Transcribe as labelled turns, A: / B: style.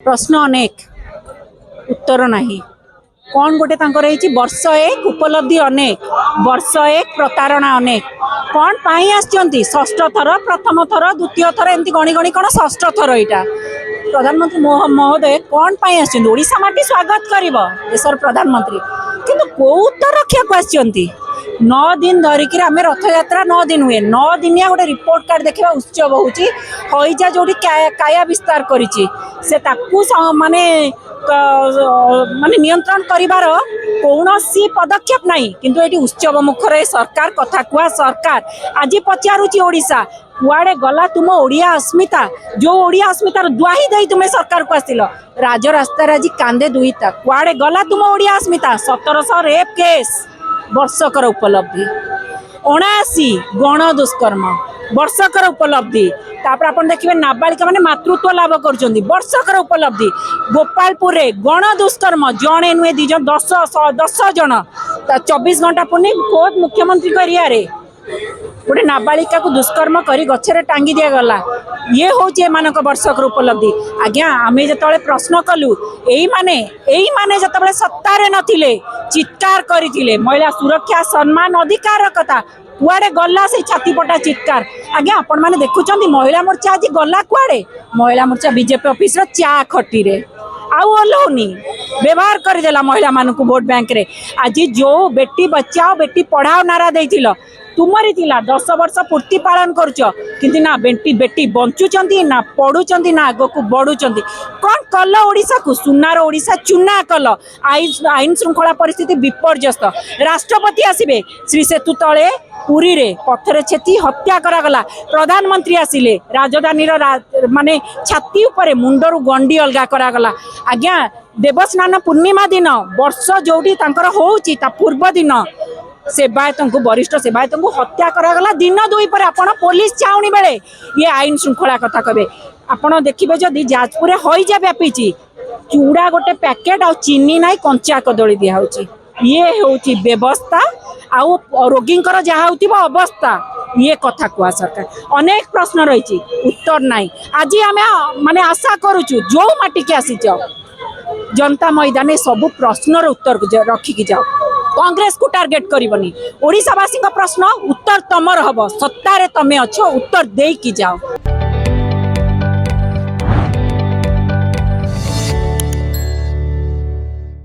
A: प्रश्न अनेक उत्तर नहीं कौन गोटे वर्ष एक उपलब्धि अनेक वर्ष एक प्रतारणा अनेक कौन पाई आसचंती षष्ठ थर प्रथम थर द्वितीय थर एमती गणी गणी कौन षष्ठ थर यहाँ प्रधानमंत्री महोदय कौन पाई आसचंती ओडिशा माटी स्वागत करिवो देशर प्रधानमंत्री किंतु को उत्तर रखा आसचंती 9 दिन धरिक आम रथ यात्रा 9 दिन हुए 9 दिनिया गोटे रिपोर्ट कार्ड देखा उत्सव होची हईजा जो काया विस्तार करिछि से ताकू माने माने नियंत्रण करिवार कौनसी पदक्षेप नहीं किंतु ये उत्सव मुखर सरकार कथा कुआ सरकार आज पचारुची ओडिशा कुआड़े गला तुम ओडिया अस्मिता जो ओडिया अस्मितार दुआही दे तुम्हें सरकार को आसिल राजरास्तार आज कांदे दुईता कुआड़े गला तुम ओडिया अस्मिता 1700 रेप केस वर्षकर उपलब्धि 79 गण दुष्कर्म वर्षकर उपलब्धि तापर अपन देखिए नाबालिका माने मातृत्व लाभ कर वर्षकर उपलब्धि गोपालपुर गण दुष्कर्म जड़े नुहे 2 जन 10 जन 24 घंटा पुणी कोर्ट मुख्यमंत्री एरिया गोटे नाबालिका को दुष्कर्म कर गछरे टांगी दिया गला ये हूँ एम वर्षकर उपलब्धि आज्ञा आम जो प्रश्न कलु यही माने जो सत्तारे नथिले चित्कार करते महिला सुरक्षा सम्मान अधिकार कथा कुआड़े गला से छातीपटा चित्कार आज्ञा आपण मैंने देखुं महिला मोर्चा आज गला कुआड़े महिला मोर्चा बीजेपी ऑफिस चा खटी रे आउ ओल्हौनी व्यवहार करदेला महिला मानू भोट बैंक रे आज जो बेटी बचाओ बेटी पढ़ाओ नारा देइथिलो तुमरी थिला 10 वर्ष पूर्ति पालन करुच किंतु ना बेटी बंचुचंती ना पढ़ुचंती ना आग को बढ़ुचंती कौन कल ओडिशा को सुनार ओडिशा चुना कल आईन श्रृंखला परिस्थिति विपर्यस्त राष्ट्रपति आसिबे श्री सेतु तले पुरी रे पत्थर छेती हत्या करागला प्रधानमंत्री आसिले राजधानी माने छाती उपरे मुंडरू गंडी अलगा करागला आज्ञा देवस्नान पूर्णिमा दिन वर्ष जोटी तांकर होउची ता पूर्व दिन सेवायत को वरिष्ठ सेवायत को हत्या करागला दिन 2 पर आपण पुलिस चाउनी बेले ये आईन श्रृंखला कथा कहे आपण देखिबे जदि जाजपुर हईजा व्यापीची चूड़ा गोटे पैकेट आ चीनी नाई कंचा कदली दिया होची ये होची व्यवस्था आउ रोगींकर जहाँ होतिबो अवस्था ये कथा कुआ सरकार अनेक प्रश्न रही उत्तर नाई आज आम माने आशा करुचु जो माटी के आसी जाओ जनता मैदान सबु प्रश्नर उत्तर रखिकी जाओ कांग्रेस को टार्गेट करबनी ओडिशावासी प्रश्न उत्तर तमर हब सत्तारे तमे अच्छो उत्तर देकी जाओ।